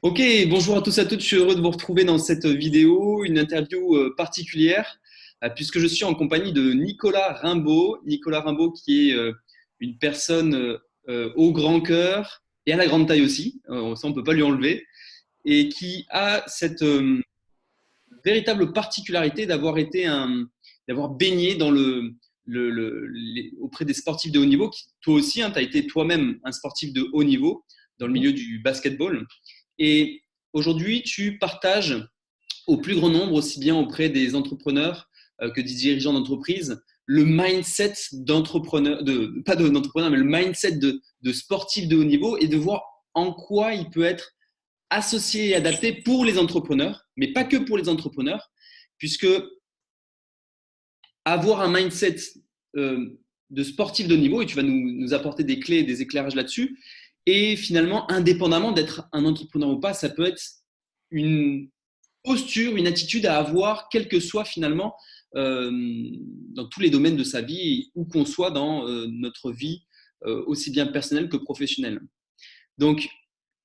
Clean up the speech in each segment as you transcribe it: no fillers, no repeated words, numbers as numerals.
Ok, bonjour à tous et à toutes. Je suis heureux de vous retrouver dans cette vidéo, une interview particulière, puisque je suis en compagnie de Nicolas Rimbaud. Nicolas Rimbaud, qui est une personne au grand cœur et à la grande taille aussi, ça on ne peut pas lui enlever, et qui a cette véritable particularité d'avoir baigné dans auprès des sportifs de haut niveau. Toi aussi, tu as été toi-même un sportif de haut niveau dans le Mhm. milieu du basketball. Et aujourd'hui, tu partages au plus grand nombre, aussi bien auprès des entrepreneurs que des dirigeants d'entreprise, le mindset d'entrepreneur, pas d'entrepreneur, mais le mindset de sportif de haut niveau et de voir en quoi il peut être associé et adapté pour les entrepreneurs, mais pas que pour les entrepreneurs, puisque avoir un mindset de sportif de haut niveau, et tu vas nous apporter des clés et des éclairages là-dessus, et finalement, indépendamment d'être un entrepreneur ou pas, ça peut être une posture, une attitude à avoir, quel que soit finalement euh, dans tous les domaines de sa vie, où qu'on soit dans notre vie, aussi bien personnelle que professionnelle. Donc,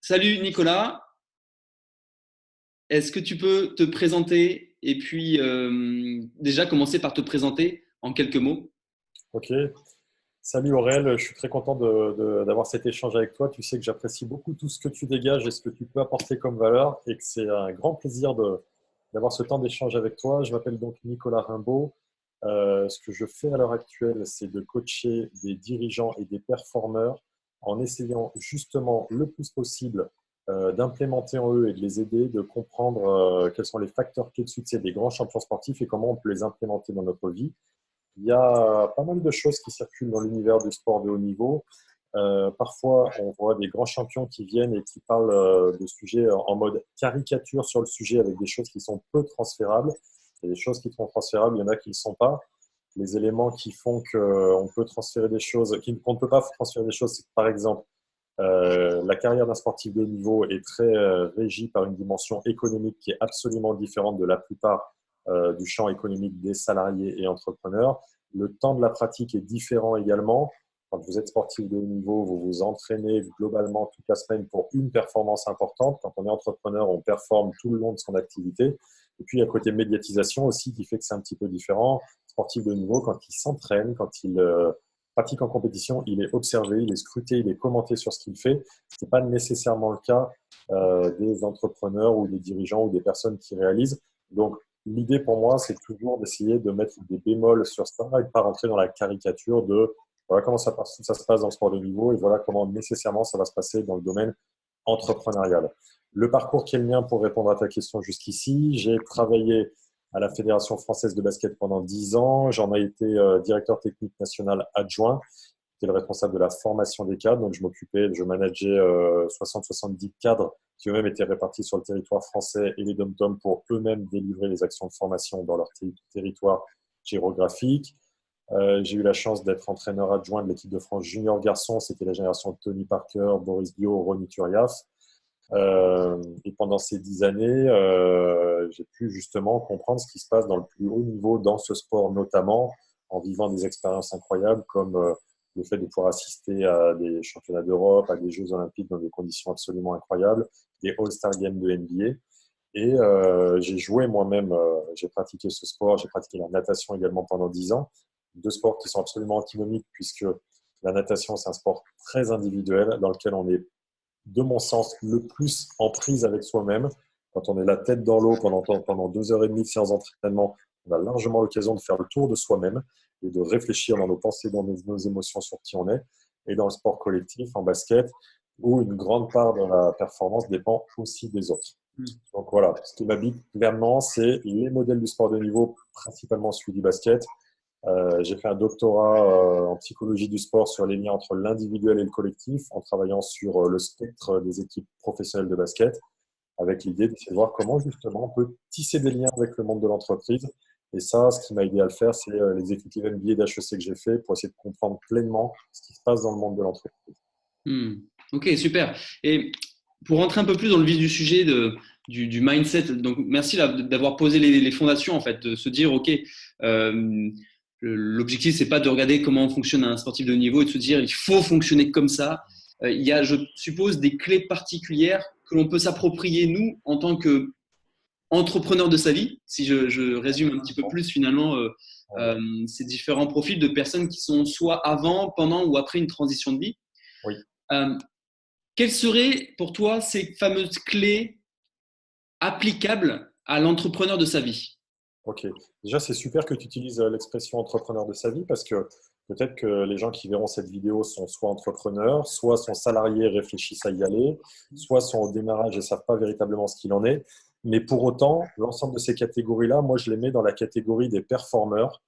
salut Nicolas, est-ce que tu peux te présenter et puis déjà commencer par te présenter en quelques mots? Ok. Salut Aurel, je suis très content d'avoir cet échange avec toi. Tu sais que j'apprécie beaucoup tout ce que tu dégages et ce que tu peux apporter comme valeur et que c'est un grand plaisir d'avoir ce temps d'échange avec toi. Je m'appelle donc Nicolas Rimbaud. Ce que je fais à l'heure actuelle, c'est de coacher des dirigeants et des performeurs en essayant justement le plus possible d'implémenter en eux et de les aider, de comprendre quels sont les facteurs clés de succès des grands champions sportifs et comment on peut les implémenter dans notre vie. Il y a pas mal de choses qui circulent dans l'univers du sport de haut niveau. Parfois, on voit des grands champions qui viennent et qui parlent de sujets en mode caricature sur le sujet avec des choses qui sont peu transférables. Il y a des choses qui sont transférables, il y en a qui ne le sont pas. Les éléments qui font qu'on peut transférer des choses, qu'on ne peut pas transférer des choses, c'est que par exemple, la carrière d'un sportif de haut niveau est très régie par une dimension économique qui est absolument différente de la plupart du champ économique des salariés et entrepreneurs. Le temps de la pratique est différent également. Quand vous êtes sportif de haut niveau, vous vous entraînez globalement toute la semaine pour une performance importante. Quand on est entrepreneur, on performe tout le long de son activité. Et puis, il y a côté médiatisation aussi qui fait que c'est un petit peu différent. Sportif de haut niveau, quand il s'entraîne, quand il pratique en compétition, il est observé, il est scruté, il est commenté sur ce qu'il fait. Ce n'est pas nécessairement le cas des entrepreneurs ou des dirigeants ou des personnes qui réalisent. Donc, l'idée pour moi, c'est toujours d'essayer de mettre des bémols sur ça et de ne pas rentrer dans la caricature de voilà comment ça se passe dans le sport de niveau et voilà comment nécessairement ça va se passer dans le domaine entrepreneurial. Le parcours qui est le mien pour répondre à ta question jusqu'ici, j'ai travaillé à la Fédération française de basket pendant 10 ans. J'en ai été directeur technique national adjoint. J'étais le responsable de la formation des cadres. Donc, je manageais 60-70 cadres qui eux-mêmes étaient répartis sur le territoire français et les dom-toms pour eux-mêmes délivrer les actions de formation dans leur territoire géographique. J'ai eu la chance d'être entraîneur adjoint de l'équipe de France junior garçon. C'était la génération de Tony Parker, Boris Dio, Ronny Turiaf. Et pendant ces 10 années, j'ai pu justement comprendre ce qui se passe dans le plus haut niveau dans ce sport, notamment en vivant des expériences incroyables comme le fait de pouvoir assister à des championnats d'Europe, à des Jeux olympiques dans des conditions absolument incroyables, des All-Star Games de NBA. Et j'ai joué moi-même, j'ai pratiqué ce sport, j'ai pratiqué la natation également pendant 10 ans. Deux sports qui sont absolument antinomiques puisque la natation, c'est un sport très individuel dans lequel on est de mon sens, le plus en prise avec soi-même. Quand on est la tête dans l'eau pendant 2 heures et demie de séance d'entraînement, on a largement l'occasion de faire le tour de soi-même et de réfléchir dans nos pensées, dans nos émotions sur qui on est. Et dans le sport collectif, en basket, où une grande part de la performance dépend aussi des autres. Donc voilà, ce qui m'habite clairement, c'est les modèles du sport de niveau, principalement celui du basket. J'ai fait un doctorat en psychologie du sport sur les liens entre l'individuel et le collectif, en travaillant sur le spectre des équipes professionnelles de basket, avec l'idée d'essayer de voir comment justement on peut tisser des liens avec le monde de l'entreprise. Et ça, ce qui m'a aidé à le faire, c'est les exécutifs MBA d'HEC que j'ai fait pour essayer de comprendre pleinement ce qui se passe dans le monde de l'entreprise. Hmm. Ok, super. Et pour rentrer un peu plus dans le vif du sujet du mindset, donc merci là, d'avoir posé les fondations en fait, de se dire ok, l'objectif c'est pas de regarder comment fonctionne un sportif de haut niveau et de se dire il faut fonctionner comme ça. Il y a, je suppose, des clés particulières que l'on peut s'approprier, nous, en tant qu'entrepreneur de sa vie, si je résume un petit peu plus finalement ces différents profils de personnes qui sont soit avant, pendant ou après une transition de vie. Oui. Quelles seraient pour toi ces fameuses clés applicables à l'entrepreneur de sa vie? Ok. Déjà, c'est super que tu utilises l'expression entrepreneur de sa vie parce que peut-être que les gens qui verront cette vidéo sont soit entrepreneurs, soit sont salariés et réfléchissent à y aller, soit sont au démarrage et ne savent pas véritablement ce qu'il en est. Mais pour autant, l'ensemble de ces catégories-là, moi, je les mets dans la catégorie des performeurs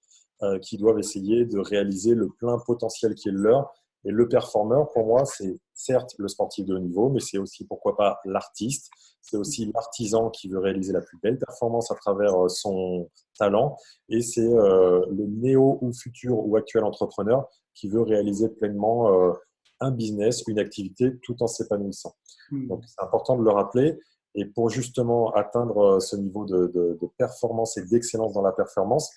qui doivent essayer de réaliser le plein potentiel qui est le leur. Et le performeur, pour moi, c'est certes le sportif de haut niveau, mais c'est aussi, pourquoi pas, l'artiste. C'est aussi l'artisan qui veut réaliser la plus belle performance à travers son talent. Et c'est le néo ou futur ou actuel entrepreneur qui veut réaliser pleinement un business, une activité, tout en s'épanouissant. Donc, c'est important de le rappeler. Et pour justement atteindre ce niveau de performance et d'excellence dans la performance,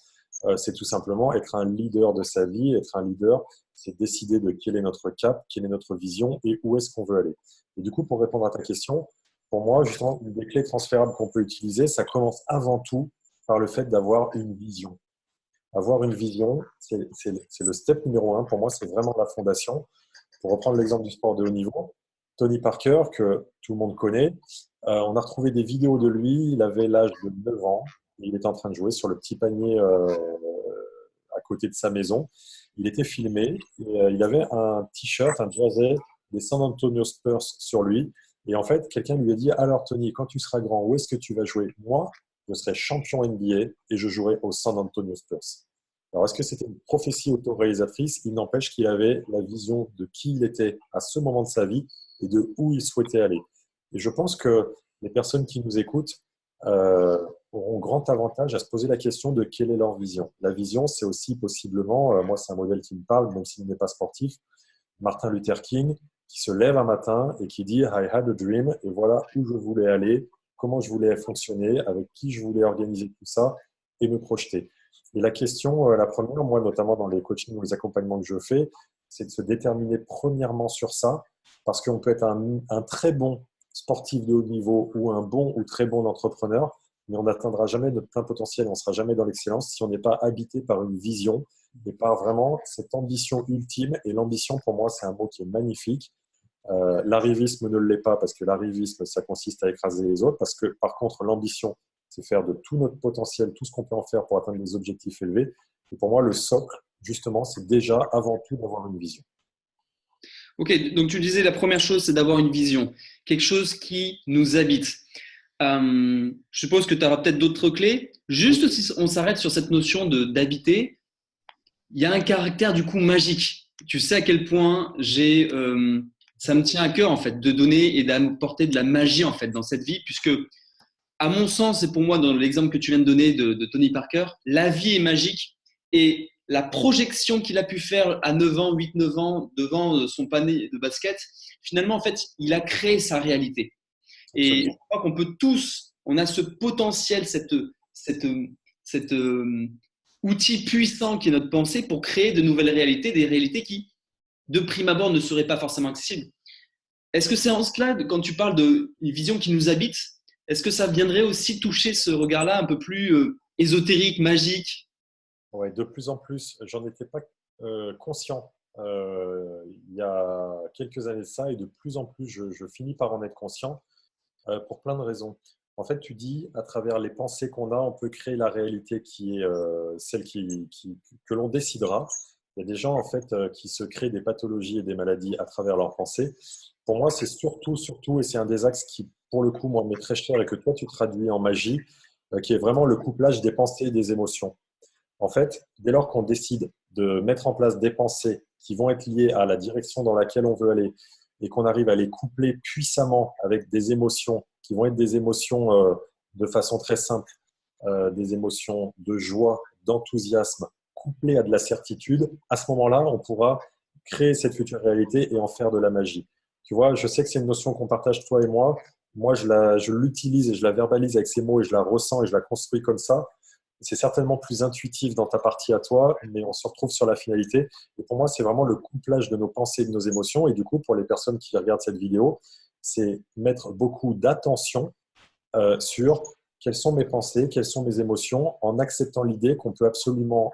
c'est tout simplement être un leader de sa vie. Être un leader, c'est décider de quel est notre cap, quelle est notre vision et où est-ce qu'on veut aller. Et du coup, pour répondre à ta question, pour moi, justement, une des clés transférables qu'on peut utiliser, ça commence avant tout par le fait d'avoir une vision. Avoir une vision, c'est le step numéro un. Pour moi, c'est vraiment la fondation. Pour reprendre l'exemple du sport de haut niveau, Tony Parker, que tout le monde connaît, on a retrouvé des vidéos de lui. Il avait l'âge de 9 ans. Il était en train de jouer sur le petit panier à côté de sa maison. Il était filmé et il avait un t-shirt, un jersey des San Antonio Spurs sur lui. Et en fait, quelqu'un lui a dit: alors Tony, quand tu seras grand, où est-ce que tu vas jouer? Moi, je serai champion NBA et je jouerai aux San Antonio Spurs. Alors, est-ce que c'était une prophétie autoréalisatrice? Il n'empêche qu'il avait la vision de qui il était à ce moment de sa vie et de où il souhaitait aller. Et je pense que les personnes qui nous écoutent auront grand avantage à se poser la question de quelle est leur vision. La vision, c'est aussi possiblement, moi c'est un modèle qui me parle, même s'il n'est pas sportif, Martin Luther King, qui se lève un matin et qui dit: I had a dream, et voilà où je voulais aller, comment je voulais fonctionner, avec qui je voulais organiser tout ça et me projeter. Et la question, la première, moi notamment dans les coachings ou les accompagnements que je fais, c'est de se déterminer premièrement sur ça, parce qu'on peut être un très bon sportif de haut niveau ou un bon ou très bon entrepreneur, mais on n'atteindra jamais notre plein potentiel, on ne sera jamais dans l'excellence si on n'est pas habité par une vision et par vraiment cette ambition ultime. Et l'ambition, pour moi, c'est un mot qui est magnifique. L'arrivisme ne l'est pas, parce que l'arrivisme, ça consiste à écraser les autres, parce que par contre, l'ambition, c'est faire de tout notre potentiel, tout ce qu'on peut en faire pour atteindre des objectifs élevés. Et pour moi, le socle, justement, c'est déjà avant tout d'avoir une vision. Ok, donc tu disais la première chose, c'est d'avoir une vision, quelque chose qui nous habite. Je suppose que tu auras peut-être d'autres clés. Juste si on s'arrête sur cette notion d'habiter, il y a un caractère du coup magique. Tu sais à quel point ça me tient à cœur en fait de donner et d'apporter de la magie en fait dans cette vie, puisque à mon sens, et pour moi dans l'exemple que tu viens de donner de Tony Parker, la vie est magique et la projection qu'il a pu faire à 9 ans, 8-9 ans devant son panier de basket, finalement en fait, il a créé sa réalité. Et je crois qu'on peut tous, on a ce potentiel, cet outil puissant qui est notre pensée pour créer de nouvelles réalités, des réalités qui, de prime abord, ne seraient pas forcément accessibles. Est-ce que c'est en cela, quand tu parles d'une vision qui nous habite, est-ce que ça viendrait aussi toucher ce regard-là un peu plus ésotérique, magique? Ouais, de plus en plus, j'en étais pas conscient il y a quelques années de ça, et de plus en plus, je finis par en être conscient pour plein de raisons. En fait, tu dis, à travers les pensées qu'on a, on peut créer la réalité qui est celle que l'on décidera. Il y a des gens en fait qui se créent des pathologies et des maladies à travers leurs pensées. Pour moi, c'est surtout, et c'est un des axes qui, pour le coup, moi, m'est très cher et que toi, tu traduis en magie, qui est vraiment le couplage des pensées et des émotions. En fait, dès lors qu'on décide de mettre en place des pensées qui vont être liées à la direction dans laquelle on veut aller et qu'on arrive à les coupler puissamment avec des émotions qui vont être des émotions de façon très simple, des émotions de joie, d'enthousiasme, couplées à de la certitude, à ce moment-là, on pourra créer cette future réalité et en faire de la magie. Tu vois, je sais que c'est une notion qu'on partage toi et moi. Moi, je l'utilise et je la verbalise avec ces mots et je la ressens et je la construis comme ça. C'est certainement plus intuitif dans ta partie à toi, mais on se retrouve sur la finalité. Et pour moi, c'est vraiment le couplage de nos pensées et de nos émotions. Et du coup, pour les personnes qui regardent cette vidéo, c'est mettre beaucoup d'attention sur quelles sont mes pensées, quelles sont mes émotions, en acceptant l'idée qu'on peut absolument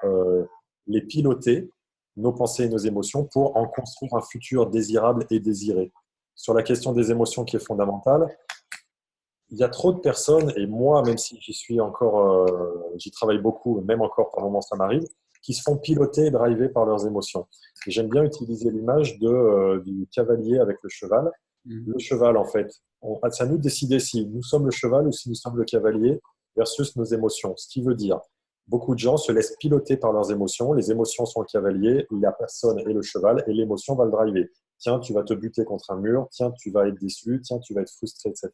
les piloter, nos pensées et nos émotions, pour en construire un futur désirable et désiré. Sur la question des émotions qui est fondamentale, il y a trop de personnes, et moi, même si j'y suis encore, j'y travaille beaucoup, même encore par moments ça m'arrive, qui se font piloter et driver par leurs émotions. Et j'aime bien utiliser l'image du cavalier avec le cheval. Le cheval, en fait, c'est à nous de décider si nous sommes le cheval ou si nous sommes le cavalier versus nos émotions. Ce qui veut dire, beaucoup de gens se laissent piloter par leurs émotions. Les émotions sont le cavalier, la personne est le cheval et l'émotion va le driver. Tiens, tu vas te buter contre un mur, tiens, tu vas être déçu, tiens, tu vas être frustré, etc.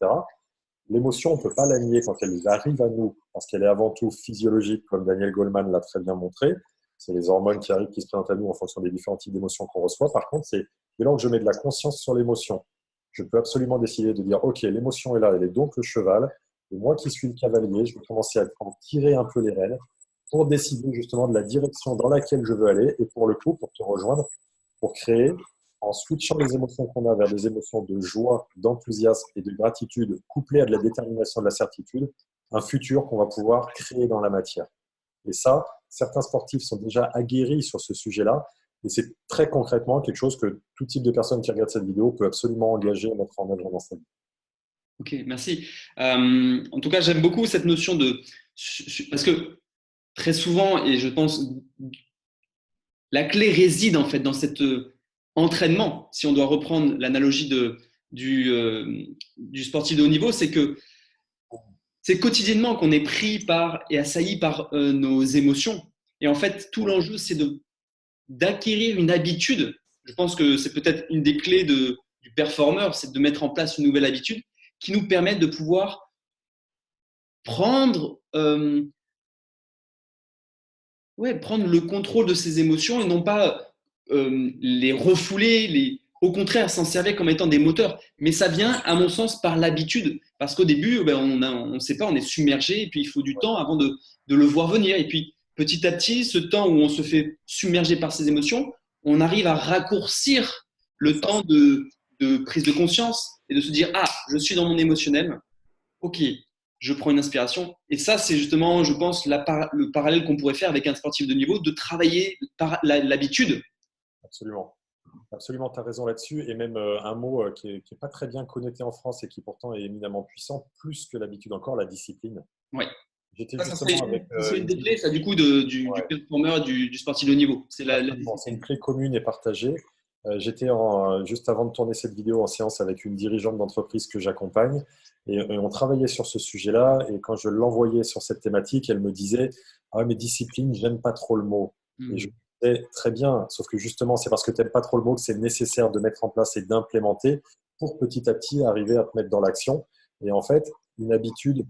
L'émotion, on ne peut pas la nier quand elle arrive à nous, parce qu'elle est avant tout physiologique, comme Daniel Goleman l'a très bien montré. C'est les hormones qui arrivent, qui se présentent à nous en fonction des différents types d'émotions qu'on reçoit. Par contre, c'est dès lors que je mets de la conscience sur l'émotion, je peux absolument décider de dire, OK, l'émotion est là, elle est donc le cheval, et moi qui suis le cavalier, je vais commencer à en tirer un peu les rênes pour décider justement de la direction dans laquelle je veux aller, et pour le coup, pour te rejoindre, pour créer, en switchant les émotions qu'on a vers des émotions de joie, d'enthousiasme et de gratitude, couplées à de la détermination, de la certitude, un futur qu'on va pouvoir créer dans la matière. Et ça, certains sportifs sont déjà aguerris sur ce sujet-là, et c'est très concrètement quelque chose que tout type de personne qui regarde cette vidéo peut absolument engager et mettre en œuvre dans sa vie. Ok, merci. En tout cas, j'aime beaucoup cette notion de… Parce que très souvent, et je pense, la clé réside en fait dans cet entraînement. Si on doit reprendre l'analogie du sportif de haut niveau, c'est que c'est quotidiennement qu'on est pris par et assailli par nos émotions. Et en fait, tout l'enjeu, c'est d'acquérir une habitude. Je pense que c'est peut-être une des clés du performeur, c'est de mettre en place une nouvelle habitude qui nous permette de pouvoir prendre le contrôle de ses émotions et non pas les refouler, au contraire s'en servir comme étant des moteurs. Mais ça vient, à mon sens, par l'habitude. Parce qu'au début, on ne sait pas, on est submergé et puis il faut du temps avant de le voir venir. Et puis petit à petit, ce temps où on se fait submerger par ses émotions, on arrive à raccourcir le temps de prise de conscience et de se dire, ah, je suis dans mon émotionnel, ok, je prends une inspiration. Et ça, c'est justement, je pense, le parallèle qu'on pourrait faire avec un sportif de niveau, de travailler l'habitude. Absolument. Absolument, tu as raison là-dessus. Et même un mot qui est pas très bien connoté en France et qui pourtant est éminemment puissant, plus que l'habitude encore, la discipline. Oui. J'étais Ça justement avec. C'est une des clés, ça, du coup, du performeur, du sportif de haut niveau. C'est c'est une clé commune et partagée. J'étais juste avant de tourner cette vidéo en séance avec une dirigeante d'entreprise que j'accompagne et on travaillait sur ce sujet-là. Et quand je l'envoyais sur cette thématique, elle me disait ah, mais discipline, j'aime pas trop le mot. Et je disais très bien, sauf que justement, c'est parce que tu n'aimes pas trop le mot que c'est nécessaire de mettre en place et d'implémenter pour petit à petit arriver à te mettre dans l'action. Et en fait, une habitude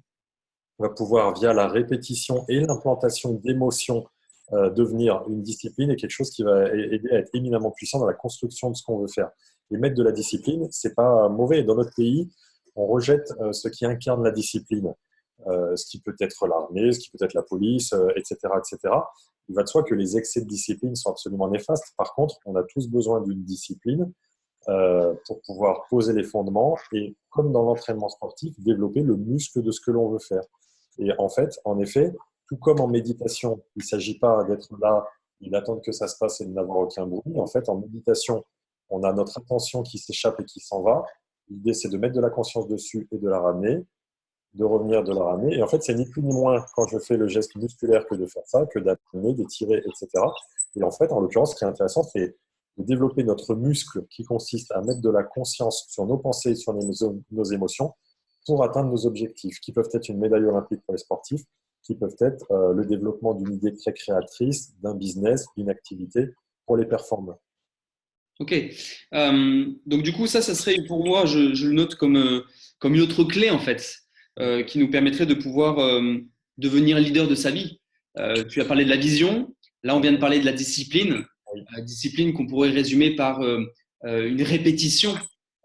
va pouvoir, via la répétition et l'implantation d'émotions, devenir une discipline et quelque chose qui va aider à être éminemment puissant dans la construction de ce qu'on veut faire. Et mettre de la discipline, c'est pas mauvais. Dans notre pays, on rejette ce qui incarne la discipline, ce qui peut être l'armée, ce qui peut être la police, etc., etc. Il va de soi que les excès de discipline sont absolument néfastes. Par contre, on a tous besoin d'une discipline pour pouvoir poser les fondements et, comme dans l'entraînement sportif, développer le muscle de ce que l'on veut faire. Et en fait, en effet, tout comme en méditation, il ne s'agit pas d'être là et d'attendre que ça se passe et de n'avoir aucun bruit. En fait, en méditation, on a notre attention qui s'échappe et qui s'en va. L'idée, c'est de mettre de la conscience dessus et de la ramener, de revenir, de la ramener. Et en fait, c'est ni plus ni moins quand je fais le geste musculaire que de faire ça, que d'amener, d'étirer, etc. Et en fait, en l'occurrence, ce qui est intéressant, c'est de développer notre muscle qui consiste à mettre de la conscience sur nos pensées et sur nos émotions pour atteindre nos objectifs, qui peuvent être une médaille olympique pour les sportifs, qui peuvent être le développement d'une idée très créatrice, d'un business, d'une activité pour les performeurs. Ok. Donc du coup, ça serait pour moi, je le note comme une autre clé en fait, qui nous permettrait de pouvoir devenir leader de sa vie. Tu as parlé de la vision, là on vient de parler de la discipline, discipline qu'on pourrait résumer par une répétition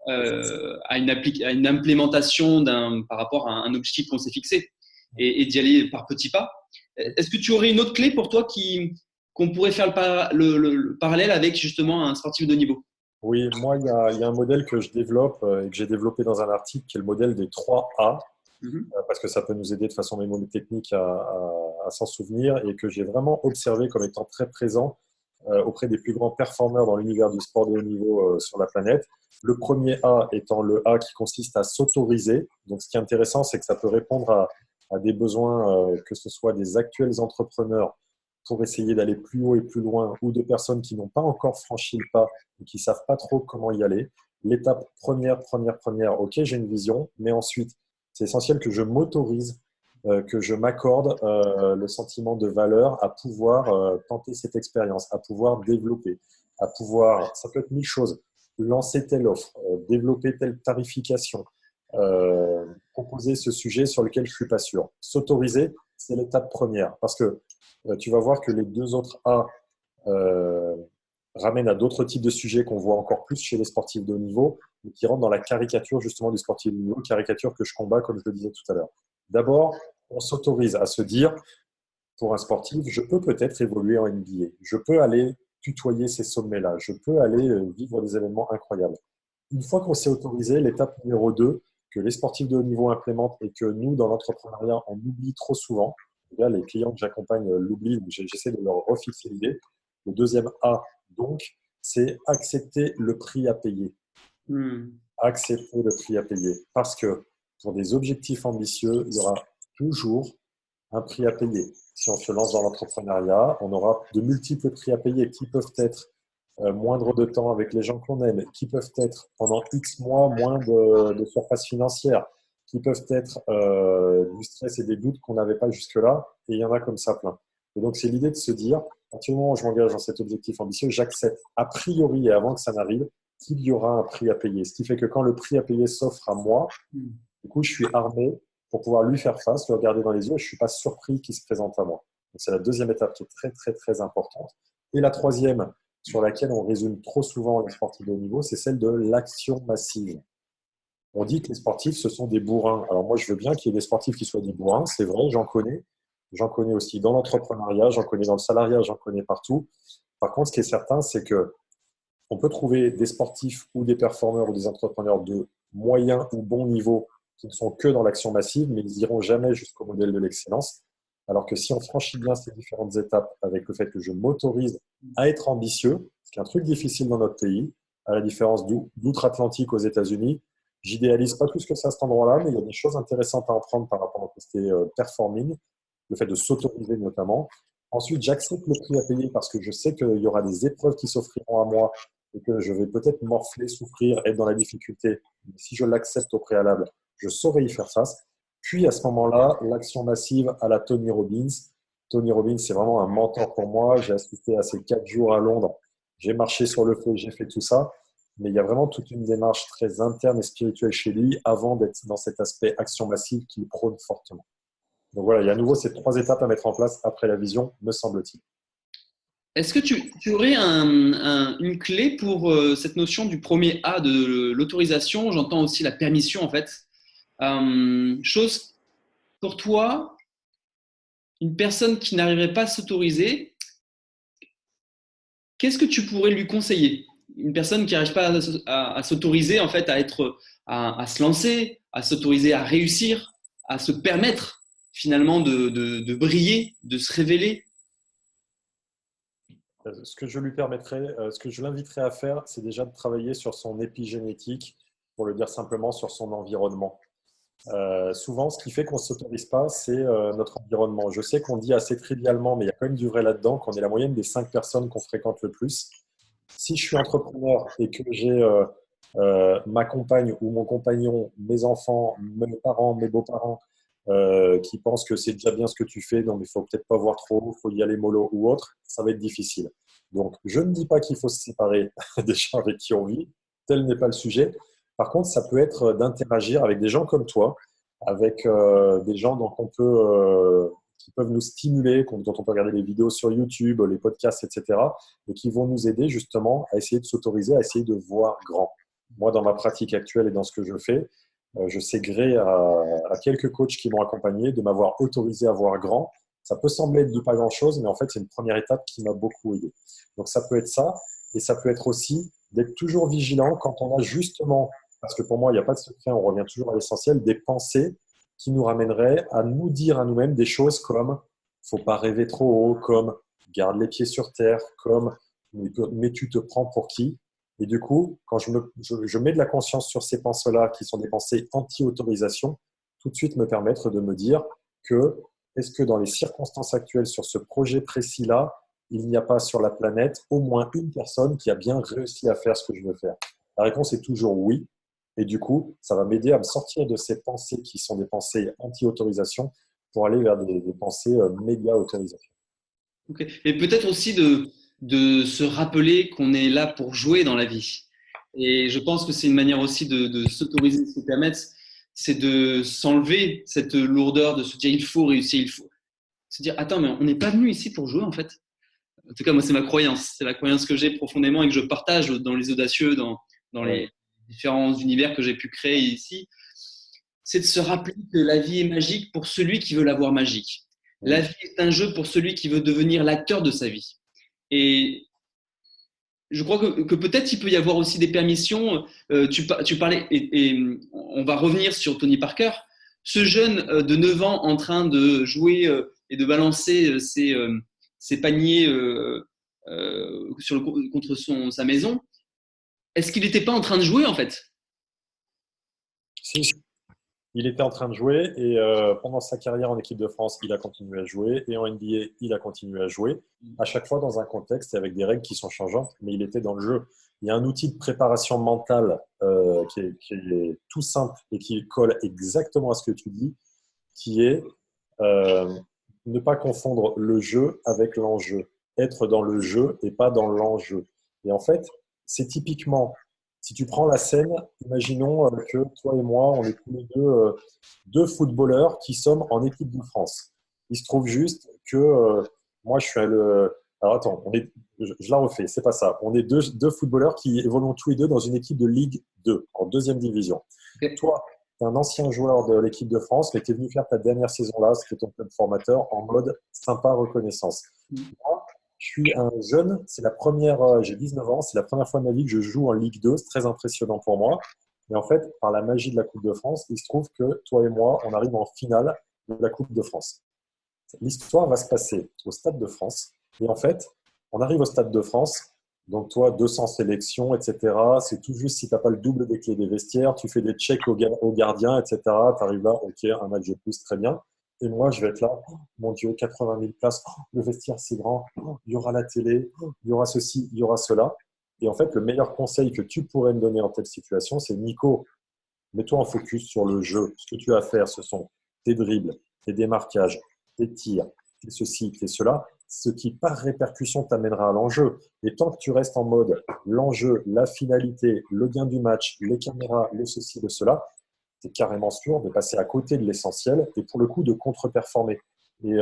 à une implémentation par rapport à un objectif qu'on s'est fixé et d'y aller par petits pas. Est-ce que tu aurais une autre clé pour toi qu'on pourrait faire le parallèle avec justement un sportif de haut niveau? Oui, moi, il y a un modèle que je développe et que j'ai développé dans un article qui est le modèle des 3 A, Mhm. parce que ça peut nous aider de façon mnémotechnique à s'en souvenir et que j'ai vraiment observé comme étant très présent auprès des plus grands performeurs dans l'univers du sport de haut niveau sur la planète. Le premier A étant le A qui consiste à s'autoriser. Donc, ce qui est intéressant, c'est que ça peut répondre à des besoins, que ce soit des actuels entrepreneurs pour essayer d'aller plus haut et plus loin, ou de personnes qui n'ont pas encore franchi le pas et qui ne savent pas trop comment y aller. L'étape première, ok, j'ai une vision, mais ensuite, c'est essentiel que je m'autorise, que je m'accorde le sentiment de valeur à pouvoir tenter cette expérience, à pouvoir développer, à pouvoir, ça peut être mille choses, lancer telle offre, développer telle tarification, proposer ce sujet sur lequel je ne suis pas sûr. S'autoriser, c'est l'étape première, parce que tu vas voir que les deux autres A euh, ramènent à d'autres types de sujets qu'on voit encore plus chez les sportifs de haut niveau, mais qui rentrent dans la caricature justement du sportif de haut niveau, caricature que je combats, comme je le disais tout à l'heure. D'abord, on s'autorise à se dire, pour un sportif, je peux peut-être évoluer en NBA, je peux aller tutoyer ces sommets-là, je peux aller vivre des événements incroyables. Une fois qu'on s'est autorisé, l'étape numéro 2, que les sportifs de haut niveau implémentent et que nous, dans l'entrepreneuriat, on oublie trop souvent, là, les clients que j'accompagne l'oublient, donc j'essaie de leur refixer l'idée. Le deuxième A, donc, c'est accepter le prix à payer. Hmm. Accepter le prix à payer. Parce que pour des objectifs ambitieux, il y aura toujours un prix à payer. Si on se lance dans l'entrepreneuriat, on aura de multiples prix à payer qui peuvent être moindre de temps avec les gens qu'on aime, qui peuvent être pendant X mois moins de surface financière, qui peuvent être du stress et des doutes qu'on n'avait pas jusque-là, et il y en a comme ça plein. Et donc, c'est l'idée de se dire, à partir du moment où je m'engage dans cet objectif ambitieux, j'accepte a priori et avant que ça n'arrive qu'il y aura un prix à payer. Ce qui fait que quand le prix à payer s'offre à moi, du coup, je suis armé pour pouvoir lui faire face, le regarder dans les yeux, et je ne suis pas surpris qu'il se présente à moi. Donc, c'est la deuxième étape qui est très, très, très importante. Et la troisième, sur laquelle on résume trop souvent les sportifs de haut niveau, c'est celle de l'action massive. On dit que les sportifs, ce sont des bourrins. Alors moi, je veux bien qu'il y ait des sportifs qui soient des bourrins, c'est vrai, j'en connais. J'en connais aussi dans l'entrepreneuriat, j'en connais dans le salariat, j'en connais partout. Par contre, ce qui est certain, c'est que on peut trouver des sportifs ou des performeurs ou des entrepreneurs de moyen ou bon niveau qui ne sont que dans l'action massive, mais ils n'iront jamais jusqu'au modèle de l'excellence. Alors que si on franchit bien ces différentes étapes avec le fait que je m'autorise à être ambitieux, ce qui est un truc difficile dans notre pays, à la différence d'outre-Atlantique aux États-Unis, j'idéalise pas tout ce que c'est à cet endroit-là, mais il y a des choses intéressantes à en prendre par rapport au côté performing, le fait de s'autoriser notamment. Ensuite, j'accepte le prix à payer parce que je sais qu'il y aura des épreuves qui s'offriront à moi et que je vais peut-être morfler, souffrir, être dans la difficulté. Mais si je l'accepte au préalable, je saurai y faire face. Puis à ce moment-là, l'action massive à la Tony Robbins. Tony Robbins, c'est vraiment un mentor pour moi. J'ai assisté à ces 4 jours à Londres. J'ai marché sur le feu, j'ai fait tout ça. Mais il y a vraiment toute une démarche très interne et spirituelle chez lui avant d'être dans cet aspect action massive qu'il prône fortement. Donc voilà, il y a à nouveau ces 3 étapes à mettre en place après la vision, me semble-t-il. Est-ce que tu aurais une clé pour cette notion du premier A de l'autorisation? J'entends aussi la permission en fait. Chose pour toi, une personne qui n'arriverait pas à s'autoriser, qu'est-ce que tu pourrais lui conseiller? Une personne qui n'arrive pas à s'autoriser en fait, à se lancer, à s'autoriser à réussir, à se permettre finalement de briller, de se révéler. Ce que je lui permettrais, ce que je l'inviterais à faire, c'est déjà de travailler sur son épigénétique, pour le dire simplement, sur son environnement. Souvent, ce qui fait qu'on ne s'autorise pas, c'est notre environnement. Je sais qu'on dit assez trivialement, mais il y a quand même du vrai là-dedans, qu'on est la moyenne des 5 personnes qu'on fréquente le plus. Si je suis entrepreneur et que j'ai ma compagne ou mon compagnon, mes enfants, mes parents, mes beaux-parents, qui pensent que c'est déjà bien ce que tu fais, donc il ne faut peut-être pas voir trop haut, il faut y aller mollo ou autre, ça va être difficile. Donc, je ne dis pas qu'il faut se séparer des gens avec qui on vit, tel n'est pas le sujet. Par contre, ça peut être d'interagir avec des gens comme toi, avec des gens dont on peut, qui peuvent nous stimuler, dont on peut regarder les vidéos sur YouTube, les podcasts, etc., et qui vont nous aider justement à essayer de s'autoriser, à essayer de voir grand. Moi, dans ma pratique actuelle et dans ce que je fais, je sais gré à quelques coachs qui m'ont accompagné de m'avoir autorisé à voir grand. Ça peut sembler être de pas grand-chose, mais en fait, c'est une première étape qui m'a beaucoup aidé. Donc, ça peut être ça, et ça peut être aussi d'être toujours vigilant quand on a justement, parce que pour moi, il n'y a pas de secret, on revient toujours à l'essentiel, des pensées qui nous ramèneraient à nous dire à nous-mêmes des choses comme faut pas rêver trop haut, comme garde les pieds sur terre, comme mais tu te prends pour qui? Et du coup, quand je mets de la conscience sur ces pensées-là, qui sont des pensées anti-autorisation, tout de suite me permettre de me dire que est-ce que dans les circonstances actuelles sur ce projet précis-là, il n'y a pas sur la planète au moins une personne qui a bien réussi à faire ce que je veux faire? La réponse est toujours oui. Et du coup, ça va m'aider à me sortir de ces pensées qui sont des pensées anti-autorisation pour aller vers des pensées méga-autorisation. Ok. Et peut-être aussi de se rappeler qu'on est là pour jouer dans la vie. Et je pense que c'est une manière aussi de s'autoriser, de se permettre, c'est de s'enlever cette lourdeur, de se dire il faut réussir, il faut se dire attends, mais on n'est pas venu ici pour jouer en fait. En tout cas, moi, c'est ma croyance. C'est la croyance que j'ai profondément et que je partage dans les audacieux, dans Ouais. les différents univers que j'ai pu créer ici. C'est de se rappeler que la vie est magique pour celui qui veut la voir magique. La Oui. vie est un jeu pour celui qui veut devenir l'acteur de sa vie. Et je crois que peut-être il peut y avoir aussi des permissions. Tu parlais, et on va revenir sur Tony Parker, ce jeune de 9 ans en train de jouer et de balancer ses paniers contre sa maison. Est-ce qu'il n'était pas en train de jouer en fait? Si, il était en train de jouer et pendant sa carrière en équipe de France, il a continué à jouer et en NBA, il a continué à jouer, à chaque fois dans un contexte et avec des règles qui sont changeantes, mais il était dans le jeu. Il y a un outil de préparation mentale qui est tout simple et qui colle exactement à ce que tu dis, qui est euh, ne pas confondre le jeu avec l'enjeu. Être dans le jeu et pas dans l'enjeu. Et en fait, c'est typiquement, si tu prends la scène, imaginons que toi et moi, on est tous les deux deux footballeurs qui sommes en équipe de France. Il se trouve juste que moi, je suis le. Alors attends, je la refais, c'est pas ça. On est deux footballeurs qui évoluent tous les deux dans une équipe de Ligue 2, en deuxième division. Okay. Toi, tu es un ancien joueur de l'équipe de France, mais tu es venu faire ta dernière saison là, c'était ton club formateur, en mode sympa reconnaissance. Moi, je suis un jeune, c'est la première, j'ai 19 ans, c'est la première fois de ma vie que je joue en Ligue 2, c'est très impressionnant pour moi. Et en fait, par la magie de la Coupe de France, il se trouve que toi et moi, on arrive en finale de la Coupe de France. L'histoire va se passer au Stade de France. Et en fait, on arrive au Stade de France. Donc, toi, 200 sélections, etc. C'est tout juste si tu n'as pas le double des clés des vestiaires. Tu fais des checks au gardien, etc. Tu arrives là, OK, un match de plus, très bien. Et moi, je vais être là, oh, mon Dieu, 80 000 places. Oh, le vestiaire, c'est grand. Oh, il y aura la télé. Oh, il y aura ceci, il y aura cela. Et en fait, le meilleur conseil que tu pourrais me donner en telle situation, c'est Nico, mets-toi en focus sur le jeu. Ce que tu as à faire, ce sont tes dribbles, tes démarquages, tes tirs, tes ceci, tes cela, ce qui par répercussion t'amènera à l'enjeu. Et tant que tu restes en mode l'enjeu, la finalité, le gain du match, les caméras, le ceci, le cela, c'est carrément sûr de passer à côté de l'essentiel et pour le coup de contre-performer. Et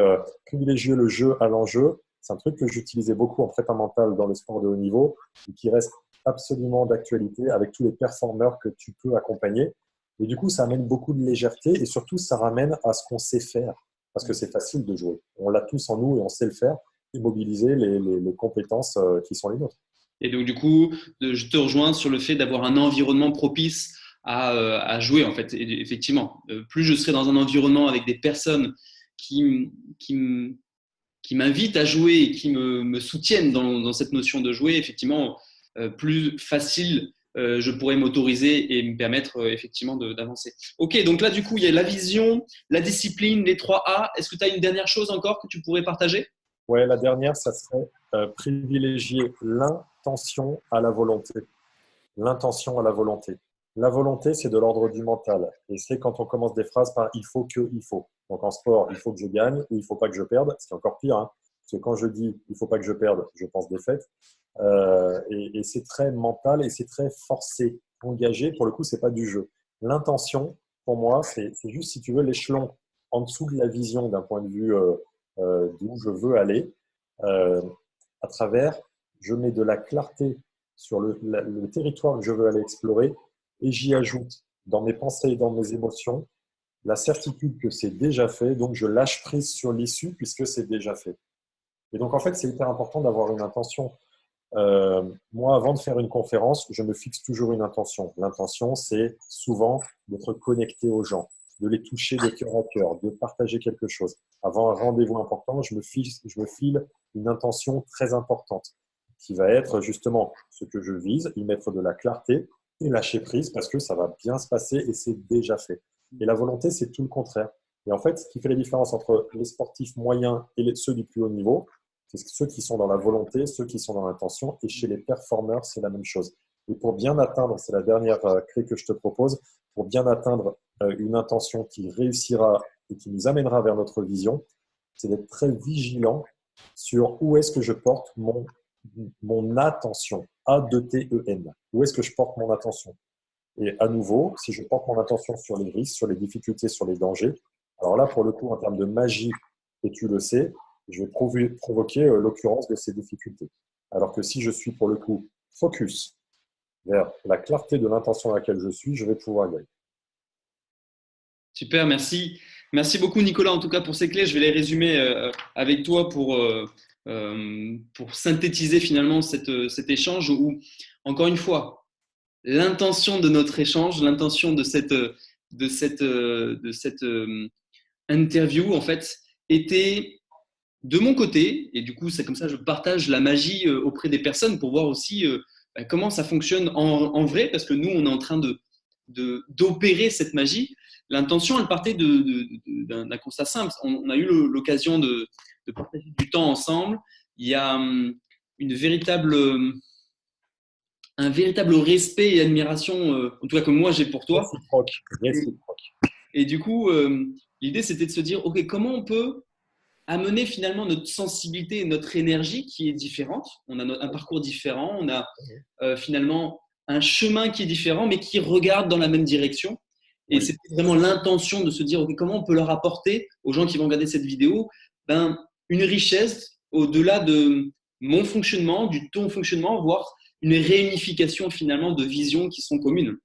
privilégier le jeu à l'enjeu, c'est un truc que j'utilisais beaucoup en prépa mentale dans le sport de haut niveau et qui reste absolument d'actualité avec tous les performeurs que tu peux accompagner. Et du coup, ça amène beaucoup de légèreté et surtout, ça ramène à ce qu'on sait faire. Parce que c'est facile de jouer. On l'a tous en nous et on sait le faire et mobiliser les compétences qui sont les nôtres. Et donc, du coup, je te rejoins sur le fait d'avoir un environnement propice à jouer, en fait. Et effectivement, plus je serai dans un environnement avec des personnes qui, qui, qui m'invitent à jouer et qui me soutiennent dans cette notion de jouer, effectivement, plus facile je pourrais m'autoriser et me permettre effectivement d'avancer. Ok, donc là, du coup, il y a la vision, la discipline, les 3 A. Est-ce que tu as une dernière chose encore que tu pourrais partager? Ouais, la dernière, ça serait privilégier l'intention à la volonté. L'intention à la volonté. La volonté, c'est de l'ordre du mental. Et c'est quand on commence des phrases par il faut que, il faut. Donc en sport, il faut que je gagne ou il faut pas que je perde. C'est encore pire. Hein. Parce que quand je dis il faut pas que je perde, je pense défaite. Et c'est très mental et c'est très forcé, engagé. Pour le coup, c'est pas du jeu. L'intention, pour moi, c'est juste, si tu veux, l'échelon en dessous de la vision d'un point de vue d'où je veux aller. Euh, à travers, je mets de la clarté sur le territoire que je veux aller explorer et j'y ajoute dans mes pensées et dans mes émotions la certitude que c'est déjà fait, donc je lâche prise sur l'issue puisque c'est déjà fait. Et donc en fait, c'est hyper important d'avoir une intention Moi, avant de faire une conférence, je me fixe toujours une intention. L'intention, c'est souvent d'être connecté aux gens, de les toucher de cœur à cœur, de partager quelque chose. Avant un rendez-vous important, je me file une intention très importante qui va être justement ce que je vise, y mettre de la clarté et lâcher prise parce que ça va bien se passer et c'est déjà fait. Et la volonté, c'est tout le contraire. Et en fait, ce qui fait la différence entre les sportifs moyens et ceux du plus haut niveau, c'est ceux qui sont dans la volonté, ceux qui sont dans l'intention. Et chez les performeurs, c'est la même chose. Et pour bien atteindre, c'est la dernière clé que je te propose, pour bien atteindre une intention qui réussira et qui nous amènera vers notre vision, c'est d'être très vigilant sur où est-ce que je porte mon attention. A-D-T-E-N. Où est-ce que je porte mon attention? Et à nouveau, si je porte mon attention sur les risques, sur les difficultés, sur les dangers, alors là, pour le coup, en termes de magie, et tu le sais, je vais provoquer l'occurrence de ces difficultés. Alors que si je suis pour le coup focus vers la clarté de l'intention à laquelle je suis, je vais pouvoir y aller. Super, merci. Merci beaucoup Nicolas en tout cas pour ces clés. Je vais les résumer avec toi pour synthétiser finalement cet échange où, encore une fois, l'intention de notre échange, l'intention de cette interview en fait était de mon côté, et du coup c'est comme ça je partage la magie auprès des personnes pour voir aussi comment ça fonctionne en vrai, parce que nous on est en train d'opérer cette magie. L'intention elle partait d'un constat simple. On a eu l'occasion de partager du temps ensemble. Il y a un véritable respect et admiration, en tout cas que moi j'ai pour toi. Réciproque. Réciproque. Et du coup, l'idée c'était de se dire, ok, comment on peut amener finalement notre sensibilité et notre énergie qui est différente. On a un parcours différent, on a finalement un chemin qui est différent, mais qui regarde dans la même direction. Et c'est vraiment l'intention de se dire, ok, comment on peut leur apporter aux gens qui vont regarder cette vidéo une richesse au-delà de mon fonctionnement, du ton fonctionnement, voire une réunification finalement de visions qui sont communes.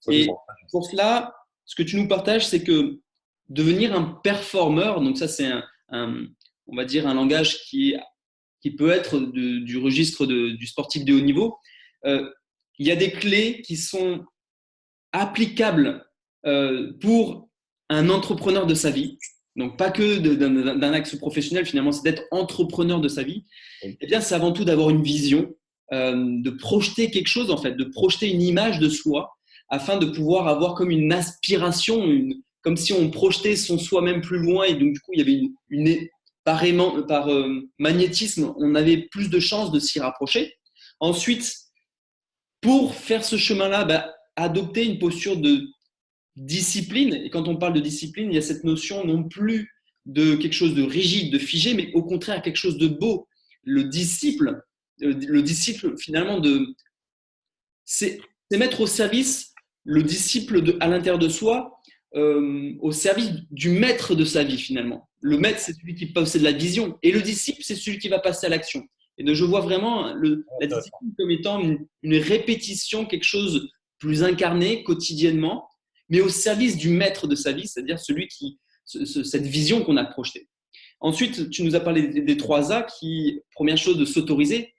Et pour cela, ce que tu nous partages, c'est que devenir un performeur, donc ça c'est on va dire un langage qui peut être du registre du sportif de haut niveau, il y a des clés qui sont applicables pour un entrepreneur de sa vie, donc pas que d'un axe professionnel, finalement c'est d'être entrepreneur de sa vie. Eh bien c'est avant tout d'avoir une vision, de projeter quelque chose en fait, de projeter une image de soi afin de pouvoir avoir comme une aspiration, comme si on projetait son soi-même plus loin, et donc du coup il y avait par magnétisme, on avait plus de chances de s'y rapprocher. Ensuite, pour faire ce chemin-là, adopter une posture de discipline. Et quand on parle de discipline, il y a cette notion non plus de quelque chose de rigide, de figé, mais au contraire quelque chose de beau. Le disciple finalement, c'est mettre au service le disciple à l'intérieur de soi, au service du maître de sa vie finalement. Le maître, c'est celui qui possède la vision, et le disciple, c'est celui qui va passer à l'action. Et donc, je vois vraiment la discipline comme étant une répétition, quelque chose de plus incarné quotidiennement, mais au service du maître de sa vie, c'est-à-dire cette vision qu'on a projetée. Ensuite, tu nous as parlé des 3 A qui, première chose, de s'autoriser.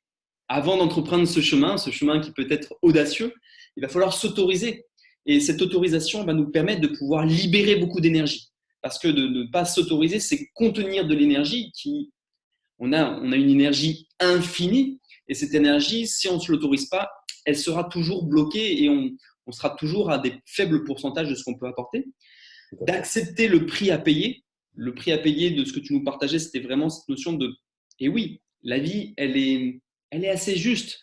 Avant d'entreprendre ce chemin qui peut être audacieux, il va falloir s'autoriser. Et cette autorisation va nous permettre de pouvoir libérer beaucoup d'énergie. Parce que de ne pas s'autoriser, c'est contenir de l'énergie on a une énergie infinie. Et cette énergie, si on ne se l'autorise pas, elle sera toujours bloquée et on sera toujours à des faibles pourcentages de ce qu'on peut apporter. D'accepter le prix à payer. Le prix à payer de ce que tu nous partageais, c'était vraiment cette notion de « et oui, la vie, elle est assez juste.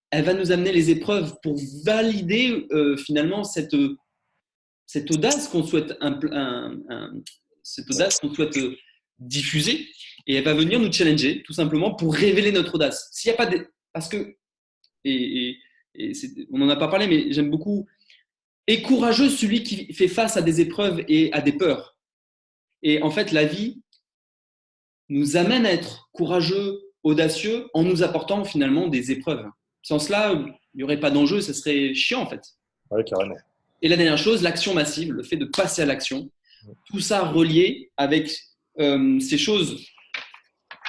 Elle va nous amener les épreuves pour valider finalement cette audace qu'on souhaite, diffuser, et elle va venir nous challenger tout simplement pour révéler notre audace. S'il y a pas parce que on n'en a pas parlé, mais j'aime beaucoup. Et courageux celui qui fait face à des épreuves et à des peurs. Et en fait, la vie nous amène à être courageux, audacieux, en nous apportant finalement des épreuves. Sans cela, il n'y aurait pas d'enjeu, ça serait chiant en fait. Oui, carrément. Et la dernière chose, l'action massive, le fait de passer à l'action. Tout ça relié avec ces choses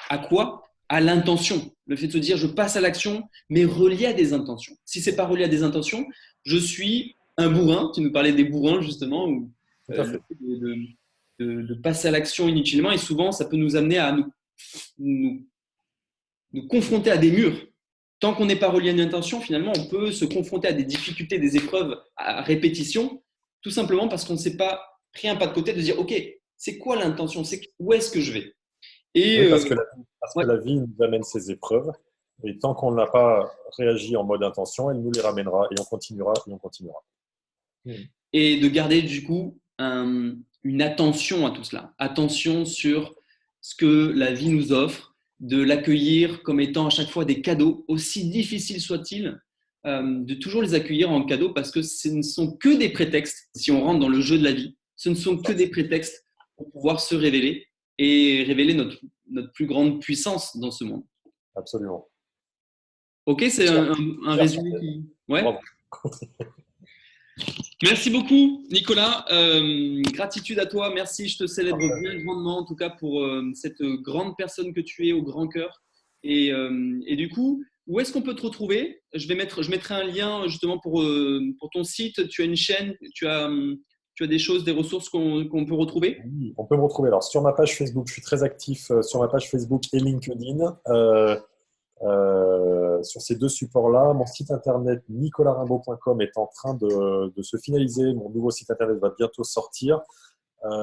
à quoi? À l'intention. Le fait de se dire, je passe à l'action, mais relié à des intentions. Si ce n'est pas relié à des intentions, je suis un bourrin. Tu nous parlais des bourrins, justement, ou Tout à le fait. fait de passer à l'action inutilement. Et souvent, ça peut nous amener à nous, nous confronter à des murs. Tant qu'on n'est pas relié à une intention, finalement, on peut se confronter à des difficultés, des épreuves à répétition, tout simplement parce qu'on ne s'est pas pris un pas de côté de dire, OK, c'est quoi l'intention? Où est-ce que je vais? Et Oui, parce que ouais. la vie nous amène ses épreuves. Et tant qu'on n'a pas réagi en mode intention, elle nous les ramènera et on continuera et on continuera. Mm. Et de garder du coup une attention à tout cela. Attention sur ce que la vie nous offre, de l'accueillir comme étant à chaque fois des cadeaux, aussi difficiles soient-ils, de toujours les accueillir en cadeaux parce que ce ne sont que des prétextes, si on rentre dans le jeu de la vie, ce ne sont que des prétextes pour pouvoir se révéler et révéler notre plus grande puissance dans ce monde. Absolument. Ok, c'est Cher, un cher, résumé qui… Ouais. bravo. Merci beaucoup, Nicolas. Gratitude à toi. Merci. Je te célèbre bien grandement, en tout cas, pour cette grande personne que tu es au grand cœur. Et du coup, où est-ce qu'on peut te retrouver? Je mettrai un lien justement pour ton site. Tu as une chaîne, tu as des choses, des ressources qu'on peut retrouver? Oui, on peut me retrouver alors sur ma page Facebook. Je suis très actif sur ma page Facebook et LinkedIn. Sur ces deux supports-là, mon site internet nicolarimbaud.com est en train de se finaliser. Mon nouveau site internet va bientôt sortir.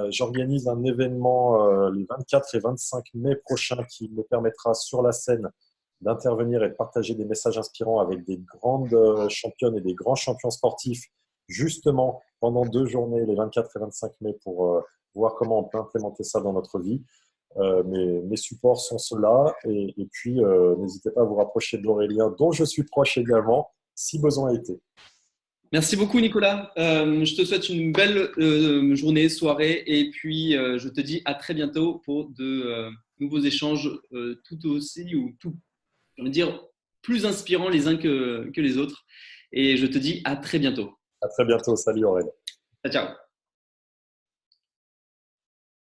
J'organise un événement les 24 et 25 mai prochains qui me permettra sur la scène d'intervenir et de partager des messages inspirants avec des grandes championnes et des grands champions sportifs, justement pendant 2 journées, les 24 et 25 mai, pour voir comment on peut implémenter ça dans notre vie. Mes supports sont ceux-là. Et puis, n'hésitez pas à vous rapprocher d'Aurélien, dont je suis proche également, si besoin était. Merci beaucoup, Nicolas. Je te souhaite une belle journée, soirée, et puis je te dis à très bientôt pour de nouveaux échanges tout aussi ou tout, je veux dire, plus inspirants les uns que les autres. Et je te dis à très bientôt. À très bientôt. Salut Aurélien. Ciao, ciao.